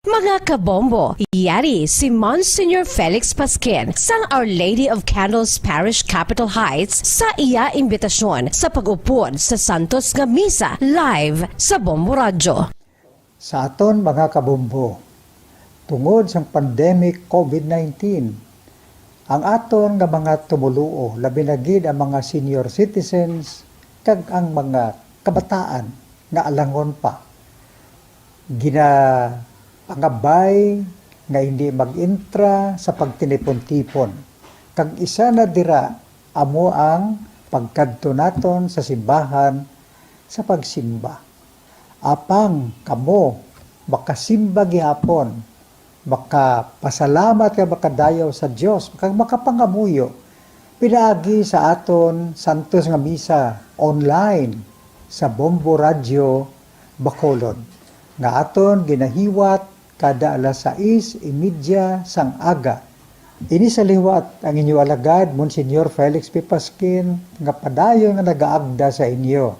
Mga kabombo, yari si Monsignor Felix Pasquin sang Our Lady of Candles Parish Capitol Heights sa iya imbitasyon sa pag-upod sa Santos nga Misa live sa Bombo Radio. Sa aton mga kabombo, tungod sa pandemic COVID-19, ang aton nga mga tumuluo, labi na gid ang mga senior citizens kag ang mga kabataan nga alangon pa. Pangabay nga hindi mag-intra sa pagtinipon-tipon. Kag isa na dira amo ang pagkadto naton sa simbahan sa pagsimba. Apang kamo makasimba gihapon, makapasalamat ka makadayaw sa Dios, makapangamuyo pinaagi sa aton Santos nga Misa online sa Bombo Radio Bacolod nga aton ginahiwat kada alas 6:30 sang aga. Ini sa liwat ang inyo alagad, Monsignor Felix P. Pasquin, nga padayon nga nagaagda sa inyo.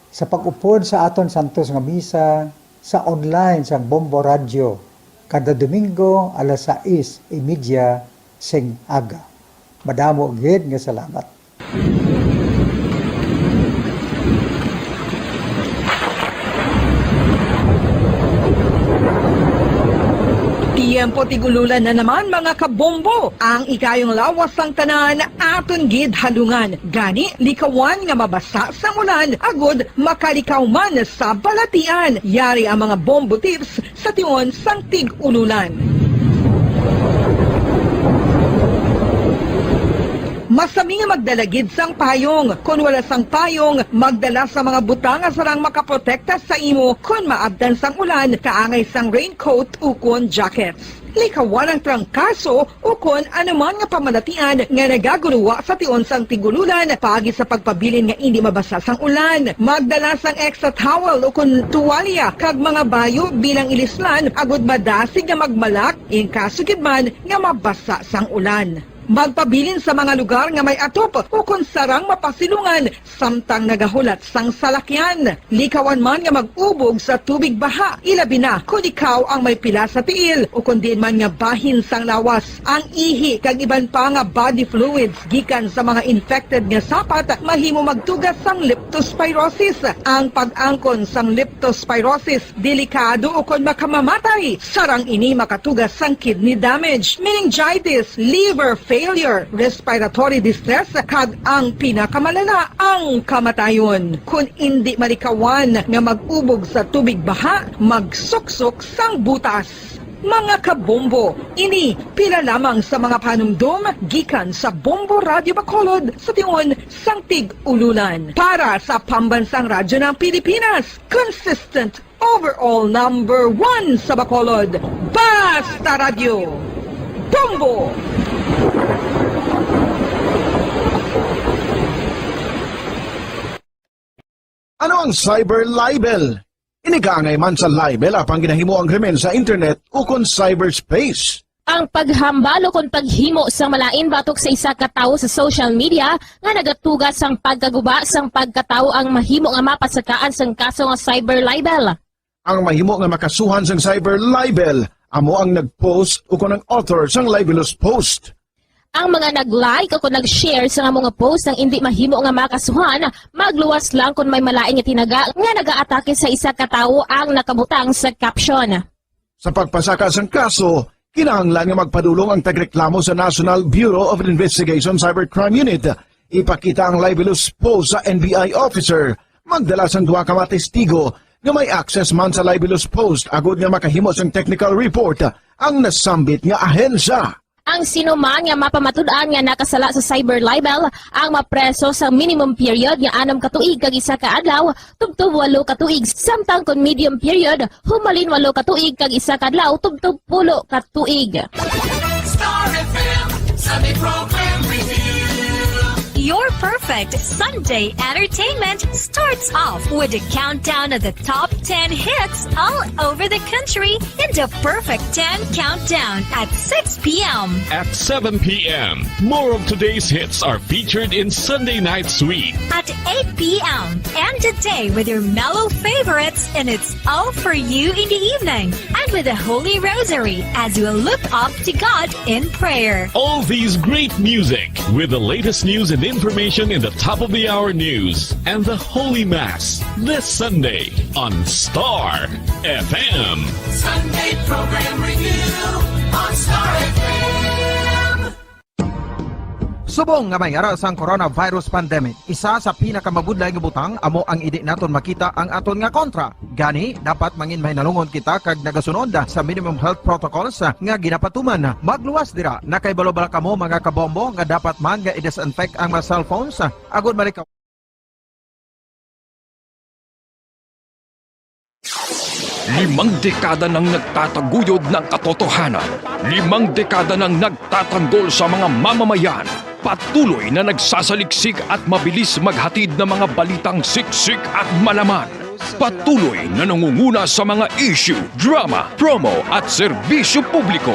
Sa pag-upod sa aton Santos nga Misa, sa online sang Bombo Radio, kada Domingo alas 6:30 sing aga. Madamo gid nga salamat. Tiempo tigululan na naman mga kabombo, ang ikayong lawas sang tanan aton gid halungan. Gani likawan nga mabasa sa ulan, agod makalikaw man sa balatian. Yari ang mga bombo tips sa tion sang tig-ululan. Masami nga magdalagid sang payong. Kung wala sang payong, magdala sa mga butang nga sarang makaprotekta sa imo kung maabdan sang ulan, kaangay sang raincoat ukon jackets. Likawan ang trangkaso ukon anuman nga pamalatian nga nagaguluwa sa tion sang tigululan paagi sa pagpabilin nga hindi mabasa sang ulan. Magdala sang extra towel ukon tuwalya kag mga bayo bilang ilislan agud madasig nga magmalak in kaso gid man nga mabasa sang ulan. Magpabilin sa mga lugar nga may atop o kung sarang mapasilungan samtang nagahulat sang salakyan. Likawan man nga mag-ubog sa tubig baha, ilabi na kung ikaw ang may pila sa tiil o kung din man nga bahin sang lawas. Ang ihi kag iban pa nga body fluids gikan sa mga infected nga sapat mahimo magtugas sang leptospirosis. Ang pag-angkon sang leptospirosis delikado o kung makamamatay. Sarang ini makatugas sang kidney damage, meningitis, liver failure, respiratory distress, kag ang pinakamalala, ang kamatayon. Kung hindi malikawan nga mag-ubog sa tubig baha, magsuksok sang butas. Mga kabombo, ini pila lamang sa mga panumdum gikan sa Bombo Radio Bacolod sa tion sang tig-ululan. Para sa pambansang radyo ng Pilipinas, consistent overall number 1 sa Bacolod, Basta Radio, Bombo! Ano ang cyber libel? Inigangay man sa libel apang ginahimo ang krimen sa internet o kon cyberspace. Ang paghambalo kon paghimo sang malain batok sa isa ka tawo sa social media nga nagatugas sang pagkaguba sang pagkatawo ang mahimo nga mapasakaan sang kaso nga cyber libel. Ang mahimo nga makasuhan sang cyber libel amo ang nag-post o kon ang author sang libelous post. Ang mga nag-like o kung nag-share sa nga mga post ng hindi mahimo nga makasuhan, magluwas lang kung may malaing nga tinaga nga nag-aatake sa isa ka tawo ang nakabutang sa caption. Sa pagpasaka sang kaso, kinahanglan nga magpadulong ang tagreklamo sa National Bureau of Investigation Cybercrime Unit. Ipakita ang libelous post sa NBI officer, magdala sang duha ka mga testigo nga may access man sa libelous post agud nga makahimo sang technical report ang nasambit nga ahensya. Ang sino man nga mapamatud-an nga nakasala sa cyber libel ang mapreso sa minimum period nga 6 ka tuig kag 1 ka adlaw tubtob 8 ka tuig, samtang kon medium period humalin 8 ka tuig kag 1 ka adlaw tubtob 10 ka tuig. Star FM, Sunday Program Review. Your perfect perfect Sunday entertainment starts off with a countdown of the top 10 hits all over the country in the Perfect 10 Countdown at 6 p.m. At 7 p.m., more of today's hits are featured in Sunday Night Sweet. At 8 p.m. End the day with your mellow favorites and it's all for you in the evening. And with the Holy Rosary as you look up to God in prayer. All these great music with the latest news and information in the top of the hour news and the Holy Mass this Sunday on Star FM. Sunday program review on Star FM. Subong nga may ara sang coronavirus pandemic, isa sa pinakamabudlay nga butang amo ang idi naton makita ang aton nga kontra. Gani dapat mangin may nalungon kita kag nagasunod sa minimum health protocols nga ginapatuman. Magluwas dira na kay balobala kamo mga kabombo nga dapat man nga i-disinfect ang mga cellphones agud malikaw. Limang dekada nang nagtataguyod ng katotohanan. 5 dekada nang nagtatanggol sa mga mamamayan. Patuloy na nagsasaliksik at mabilis maghatid ng mga balitang siksik at malaman. Patuloy na nangunguna sa mga issue, drama, promo at serbisyo publiko.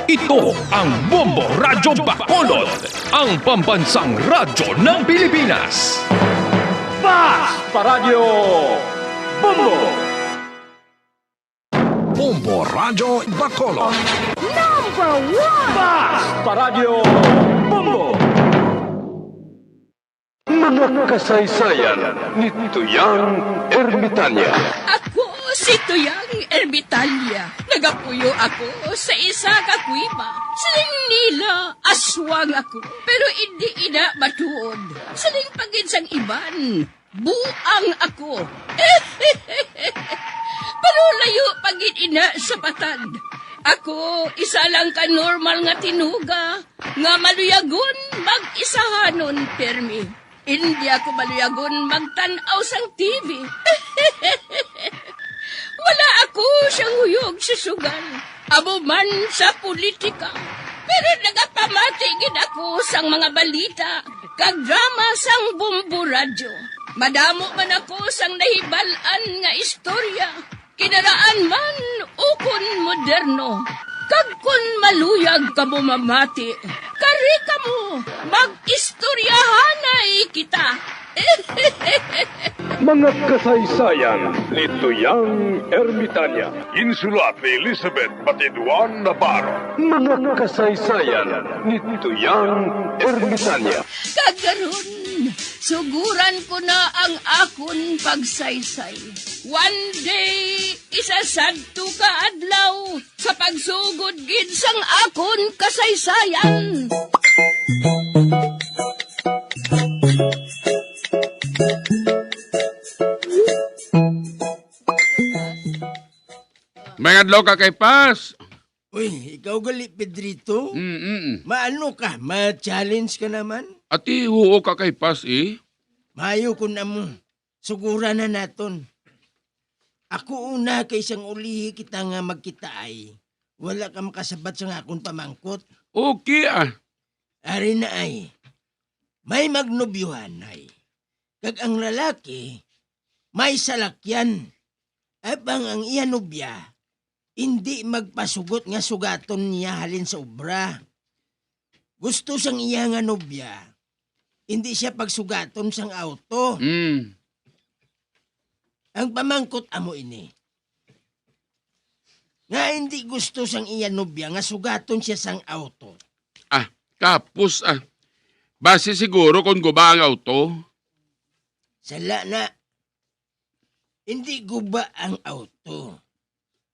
Ito ang Bombo Radyo Bacolod, ang pambansang radyo ng Pilipinas. Fast Paradyo Bombo! Bombo Radyo Bacolod. Number 1! Fast Paradyo Bombo! Mga kasaysayan ni Tuyang Ermitanya. Ako si Tuyang Ermitanya. Nagapuyo ako sa isa ka kuiba. Siling nila, aswang ako. Pero hindi ina matuod. Siling paginsang iban, buang ako. Pero layo pagin ina sa patad. Ako, isa lang ka normal nga tinuga, nga maluyagon mag-isahanon permi. Hindi ako maluyagon magtanaw sang TV. Wala ako siyang huyog sa sugal, abo man sa politika. Pero nagapamatigid ako sang mga balita, kag drama sang Bombo Radyo. Madamo man ako sang nahibalan nga istorya, kinaraan man ukon moderno. Kag kun maluyag ka mo mamati, kari ka mo, mag-istoryahanay kita. Mga kasaysayan ni Tuyang Ermitanya. Insulat ni Elizabeth Batiduan Navarro. Mga kasaysayan ni Tuyang Ermitanya. Kagaron, suguran ko na ang akon pagsaysay. One day, isasadto ka adlaw sa pagsugod gid sang akon kasaysayan. May adlaw ka kay Pas. Uy, ikaw gali, Pedrito? Maano ka? Ma-challenge ka naman? Ati huo ka kay Pas eh. Mayo ko na mo. Sugura na naton. Ako una kay isang ulihi kita nga magkita ay. Wala ka makasabat sa akong pamangkot. Okay ah. Ari na ay. May magnobyuhan ay. Kag ang lalaki, may salakyan. Abang ang iya nobya, hindi magpasugot nga sugaton niya halin sa obra. Gusto sang iya nga nobya, hindi siya pagsugaton sang auto. Ang pamangkot amo ini. Nga hindi gusto sang iya nobya nga sugaton siya sang auto. Ah, kapos ah. Base siguro kung guba ang auto. Sala na. Hindi guba ang auto.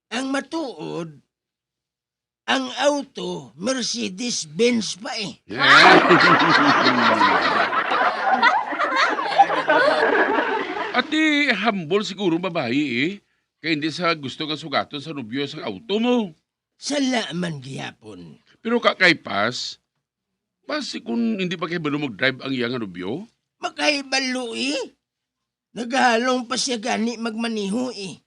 Ang matuod, ang auto, Mercedes-Benz pa eh. Ati humble siguro babae eh. Kaya hindi sa gusto nga sugaton sa nobyo sa auto mo. Sala man gihapon. Pero kay Pas, base kung hindi pa kayo mag-drive ang iyang nobyo? Makahibalo eh. Naghalong pa siya gani magmaniho eh.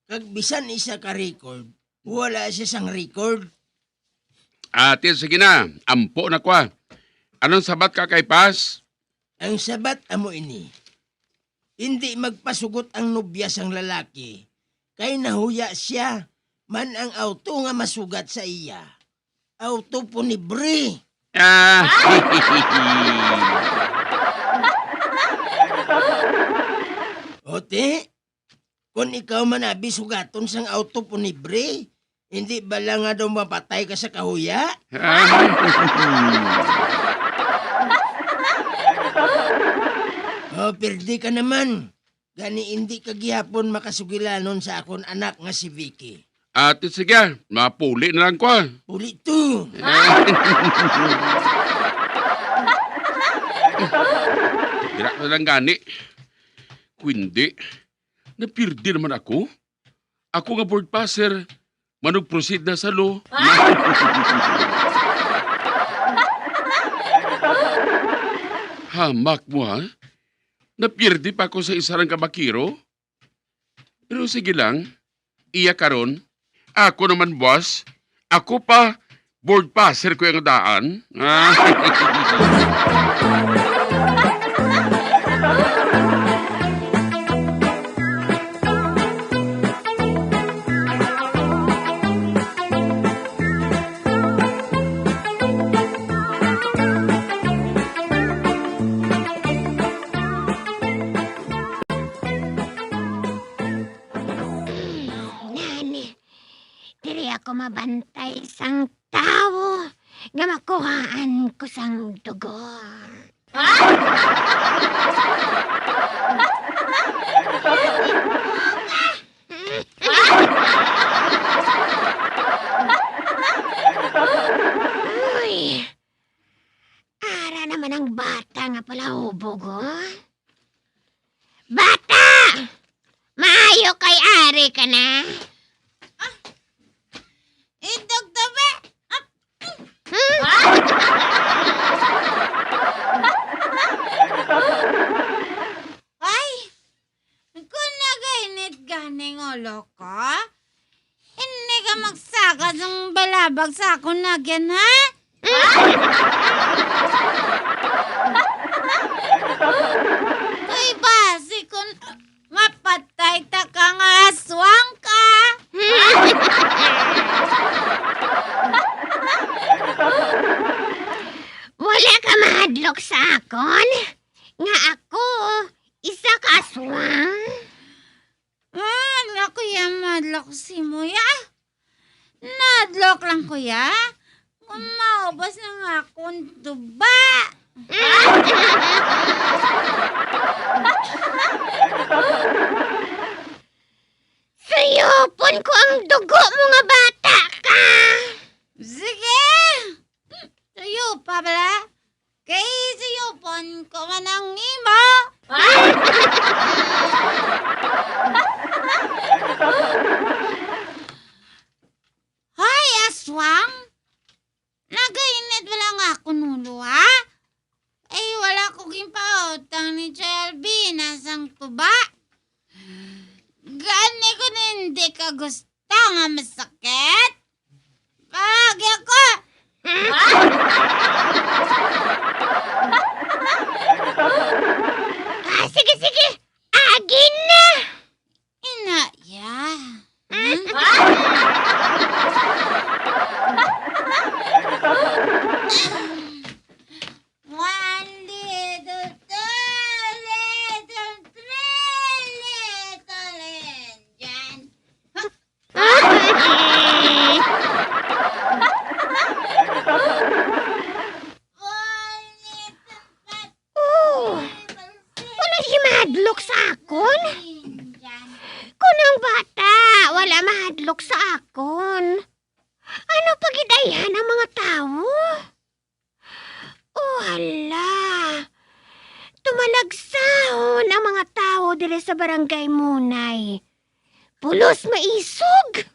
Kag bisan isa ka record, wala siya sang record. Ate, sige na. Ampo na kwa. Anong sabat ka kay Pas? Ang sabat amo ini, hindi magpasugot ang nobya sang lalaki, kay nahuya siya, man ang auto nga masugat sa iya. Auto po ni Bre. Ote, kung ikaw manabi sugaton sang auto po ni Bre, hindi ba lang nga daw mapatay ka sa kahuya? Perdi ka naman. Gani hindi ka gihapon makasugilanon sa akon anak nga si Vicky. Ate, sige, mapuli na lang ko. Puli to. Tira na lang gani. Kundi, napirdi naman ako. Ako nga board passer, manug-proceed na sa law. Hamak mo ha? Napirdi pa ako sa isa lang kabakiro? Pero sige lang, iya karon. Ako naman boss, ako pa board passer ko yung daan. Diri ako mabantay sang tao nga makuhaan ko sang dugo. Uy, ara naman ang bata nga pala hubog, oh. Bata! Maayo kay ari ka na. Dr. Be! Ay! Kung nagainit ganing ulo ko, hindi ka magsakas ng balabag sa akong nagyan, ha? Kay basi kung mapatay ta ka nga aswang ka. Wala ka mahadlok sa akon? Nga ako, isa ka aswang? Wala kuya madlok si Muya. Nadlok lang kuya. Kung maubos na nga akong tuba. Sayopon ko ang dugo mo nga bata ka. Sige. Sayo pa bala. Kay sayopon ko man ang imo. Hoy, aswang. Nagainit wala nga ako nulo, ha? Ay, wala ko gimpautang ni Chelby sang tuba. Gani ko na hindi ka gusto nga masakit. Pagya ko. Sige, sige. Agin na. Inaya. One little, two little, three little engine. Wala siya mahadlok sa akon? Kunang bata, wala mahadlok sa akon. Ano pagidayan ang mga tao? Oh, hala. Tumalagsahon ang mga tao dili sa barangay Munay. Pulos maisog.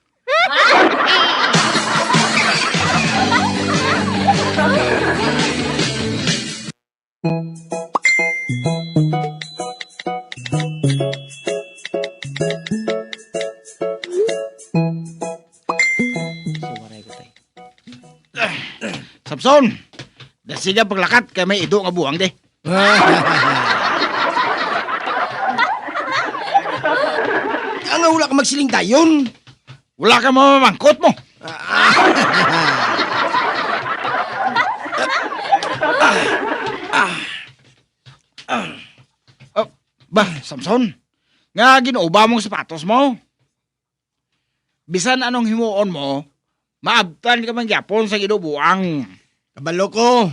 Samson, dasiga paglakat kay may ido nga buwang de. Ang wala ka magsiling dayon. Wala ka mamamangkot mo. Samson, nga ginuuba mong sapatos mo. Bisan anong himuon mo, maabtan ka man gyapon sa ginubuang. Kabalo ko.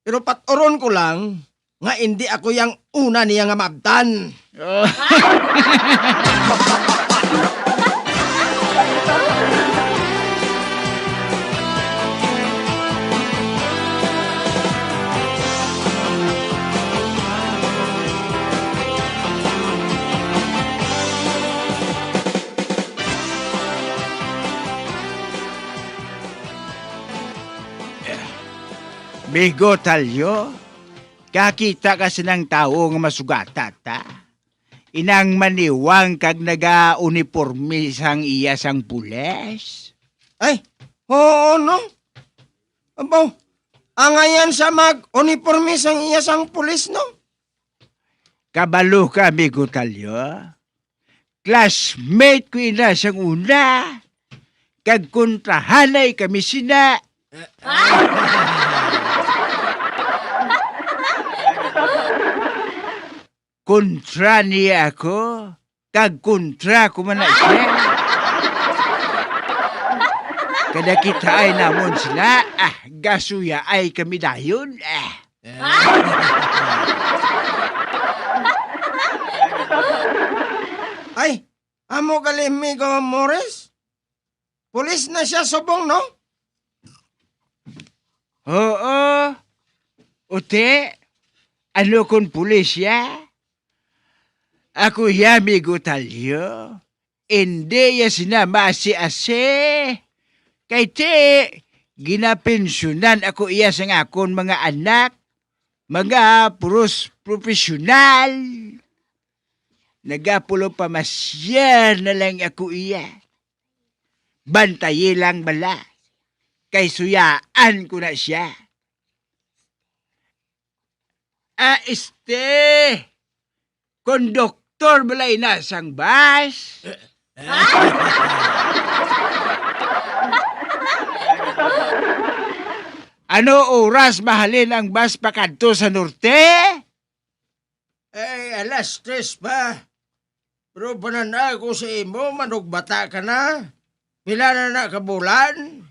Pero paturon ko lang nga hindi ako yang una niya nga maabtan. Bigo talyo, kakita ka sinang tao nga masugata ta. Inang maniwang kag naga-uniforme sang iya sang pules. Ay, oo no? Abaw, angayan sa mag-uniforme sang iya sang pulis no? Kabalo ka, bigo talyo. Classmate ko ina sang una. Kag kontrahanay kami sina. Kontra niya ako, kag kontra ko man na siya. Kada kita ay namon sila, gasuya ay kami dayon. Ay, amo kalimigo Morris? Pulis na siya subong no? Oo. Ote, ano kung pulis ya? Ako ya, amigo talyo. Hindi ya sinama asi-asi. Kay te, ginapensyonan ako iya sa akon mga anak. Mga puros profesional. Nagapulo pamasyan na lang ako iya. Bantayi lang bala. Kay suyaan ko na siya. Konduktor balay na sang bus. Ano oras mahalin ang bus pakadto sa norte? Ay, alas 3 pa. Pero panana ko sa imo, manugbata ka na. Pila na kabulan.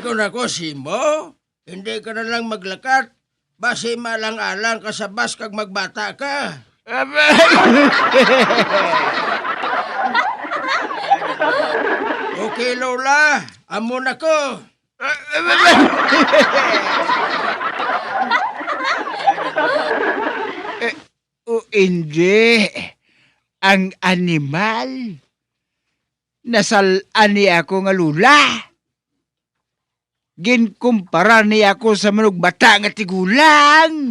Kung ako si mo, hindi ka na lang maglakat. Basi malang-alang ka sa bus kag magbata ka. Okay, Lola. Amo na ko. Hindi. Ang animal. Nasalaan niya ako nga lula. Ginkumpara niya ako sa manugbata nga tigulang.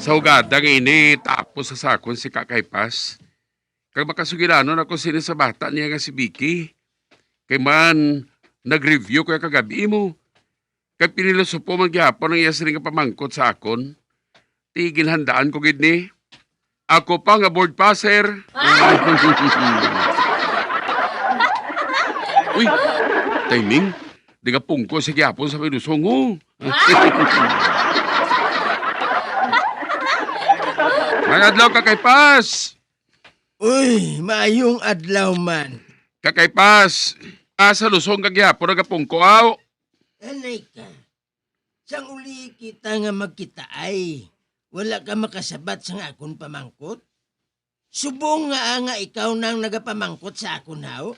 Sa ugadang ini, tapos sa sakon si Kakaypas. Kag makasugilanon ako sini sa bata niya nga si Vicky. Kay man, nag-review ko yung kagabi mo. Kag pinilosopo man gyapon ang iya sining pamangkot sa akon. Tigil handaan ko gid ni. Ako pa nga board passer. Uy, timing. Di nga pungko sa gyapon sa pinusong mo. Mga adlaw, Kakaypas! Uy, maayong adlaw man. Kakaypas, asa lusong kagyapon ang kapungko aw. Anay ka, sang uli kita nga magkita ay, wala ka makasabat sa akon pamangkot? Subong nga ikaw nang nagapamangkot sa akon haw?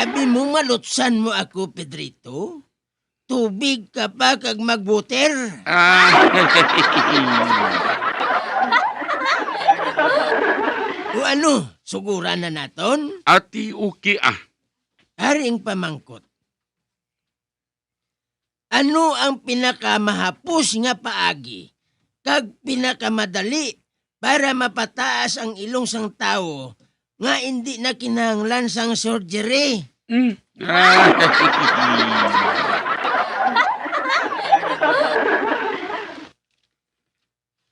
Abi mo malutsan mo ako, Pedrito? Magtubig ka pa kag magbuter. O ano, sugura na naton? Ati uki Haring pamangkot. Ano ang pinakamahapos nga paagi kag pinakamadali para mapataas ang ilong sang tao nga hindi na kinahanglan sang surgery?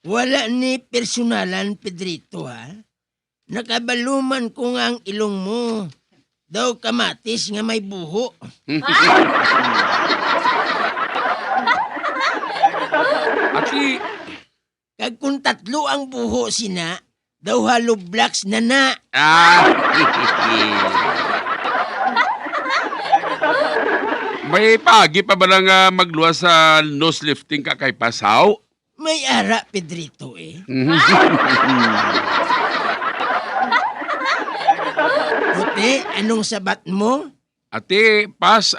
Wala ni personalan, Pedrito, ha? Nakabaluman ko nga ang ilong mo. Daw kamatis nga may buho. Ati, kag kung tatlo ang buho sina, daw hollow blocks na na. May pagi pa ba lang magluwas sa nose lifting ka kay Pasaw? May ara, Pedrito, eh. Buti, anong sabat mo? Ate, pas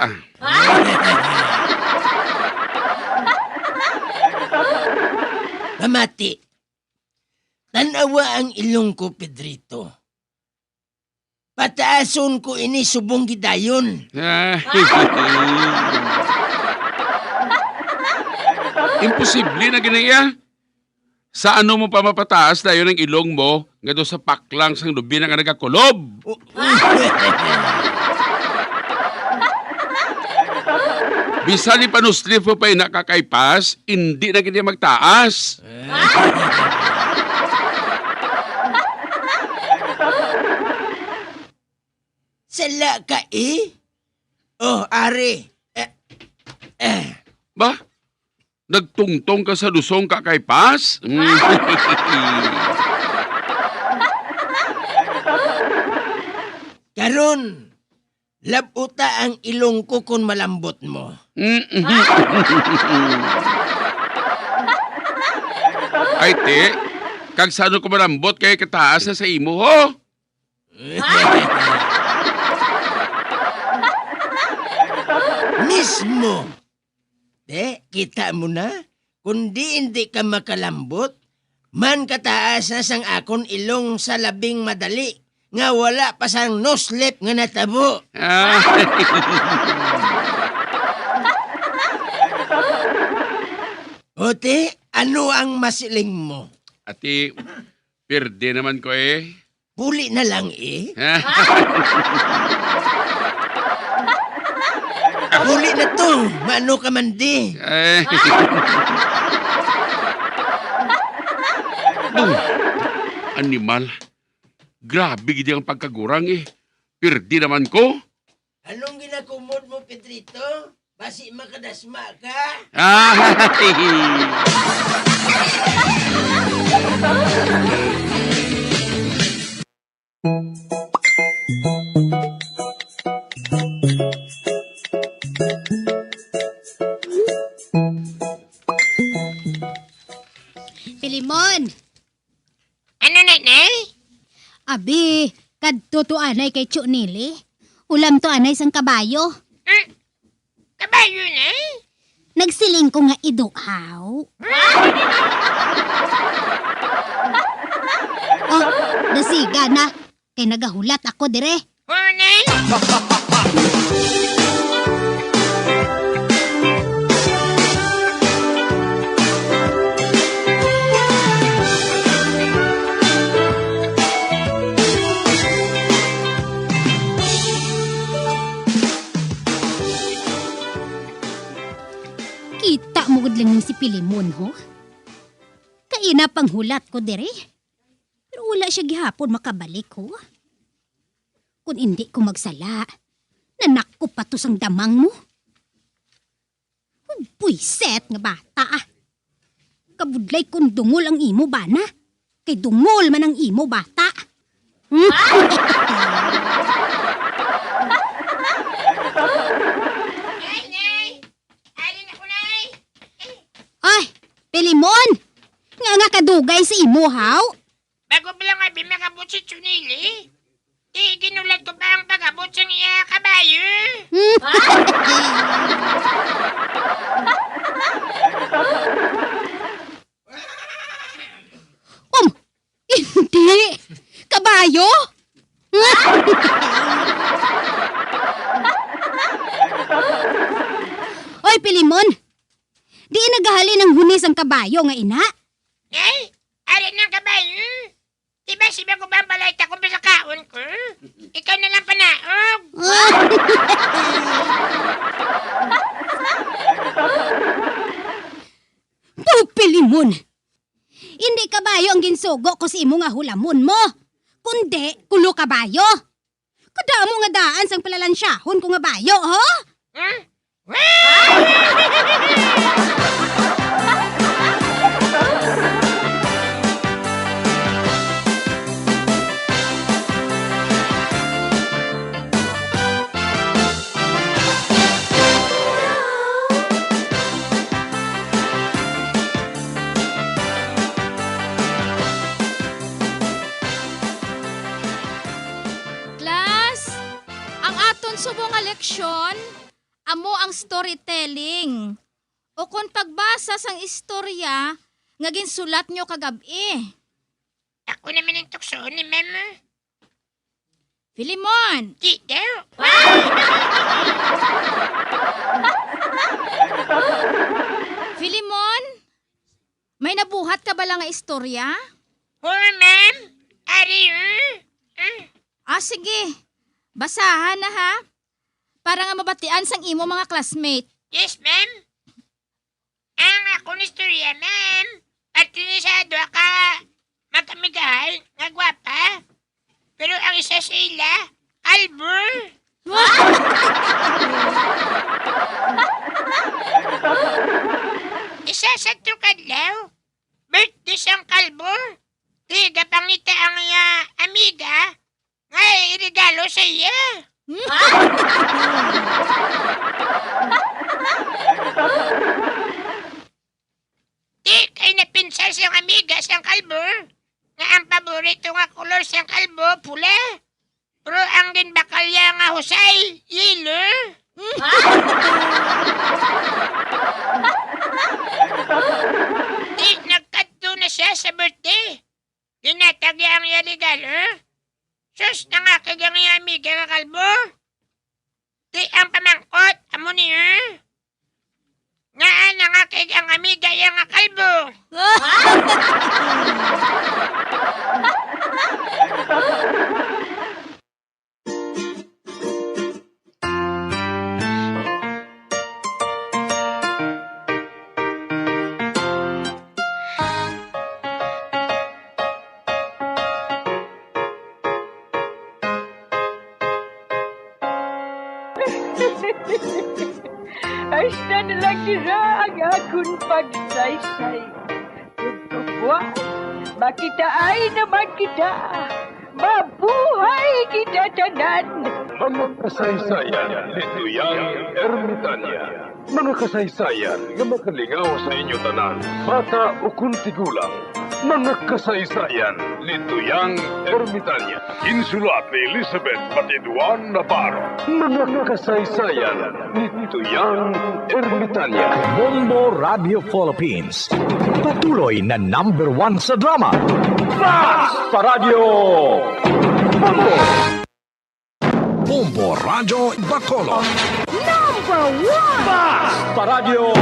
Mamati. Tanawa ang ilong ko, Pedrito. Pataason ko ini subong gidayon. Imposible na ginaya. Sa ano mo pa mapataas na yun ang ilong mo nga doon sa paklang sang lubi na nga nagkakulob? Bisa ni panuslip mo pa yung nakakaipas, hindi na kanya magtaas. Sala ka eh? Oh, are. Ba? Nagtungtong ka sa lusong kakaipas? Karon, labuta ang ilong ko kung malambot mo. Ay, te, kag sano ko malambot kay kataas na sa imo, ho? Mismo. Kita mo na? Kundi hindi ka makalambot, man kataas na sang akon ilong sa labing madali, nga wala pa sang no-slip nga natabo. Ote, ano ang masiling mo? Ati, perde naman ko eh. Puli na lang eh. Huli na to. Mano ka man di. Animal. Grabe gidi ang pagkagurang eh. Pirdi naman ko. Anong ginakumod mo, Pedrito? Basi makadasma ka? Pilimon! Ano na? Abi, kadto to anay kay Chunili. Ulam to anay sang kabayo. Kabayo na? Nagsiling ko nga iduhaw. Oh, dasiga na. Kay nagahulat ako dire. Kita mo gud lang si Pilimon, ho? Kaina pang hulat ko dire. Pero wala siya gihapon makabalik, ho? Kung hindi ko magsala, nanak ko pa to sang damang mo. Buiset nga bata, Kabudlay kung dungol ang imo bana. Kay dungol man ang imo bata. Ay, Pilimon! Nga kadugay sa imo, haw? Bago pa lang abi makabot si Chunili, ginulat ko pa ang pagabot sa iya kabayo. Hoy, Pilimon! Di nagahali ng hunis ang kabayo nga ina? Ay, ari ng kabayo. Diba si Bago Bambalay ta kung sa kaon ko? Ikaw na lang panaog. Pilimon! Hindi kabayo ang ginsugo ko si imo nga hulamon mo. Kundi, kulo kabayo. Kada mo nga daan sang palalansyahon ko nga bayo, ho? Class, ang aton subong nga leksyon, amo ang storytelling. O kung pagbasa sang istorya, nga ginsulat nyo kagabi. Ako naman ang tukso ni Mama. Filimon! Di daw. Filimon? May nabuhat ka ba lang nga istorya? Oo, ma'am. Ari, Sige. Basahan na ha. Para nga mabatian sang imo mga classmate. Yes, ma'am. Ang akong istorya, ma'am. Patinisado ka. Magkamigahay, nga gwapa. Pero ang isa sa ila, kalbo. Isa sa tukadlaw. Birthday siyang kalbo. Tiga pangita ang amiga. Nga irigalo sa iya. Di kay napinsal siyang amiga siyang kalbo. Nga ang paborito nga kolor siyang kalbo, pula. Pero ang ginbakalya nga husay, yelo. Di nagkadto na siya sa birthday. Ginatagya ang iya regalo. Sus na nga kagang iya amiga nga kalbo. Di ang pamangkot, amo niya. Nga na nga kagang amiga iya nga kalbo. Ay, na lang nila ang akong pagsaysay. Tugtugwa, makita ay naman kita. Mabuhay kita tanan. Mga kasaysayan ni Tuyang Ermitanya. Mga kasaysayan nga makalingaw sa inyo tanan, bata o kuntigulang. Mga kasaysayan ni Tuyang Ermitanya. Insulat ni Elizabeth Batiduan Navarro. Mga kasaysayan ni Tuyang Ermitanya. Bombo Radio Philippines. Patuloy na #1 sa drama. Mas Paradio! Bombo! Bombo Radio Bacolod. #1 Mas Paradio!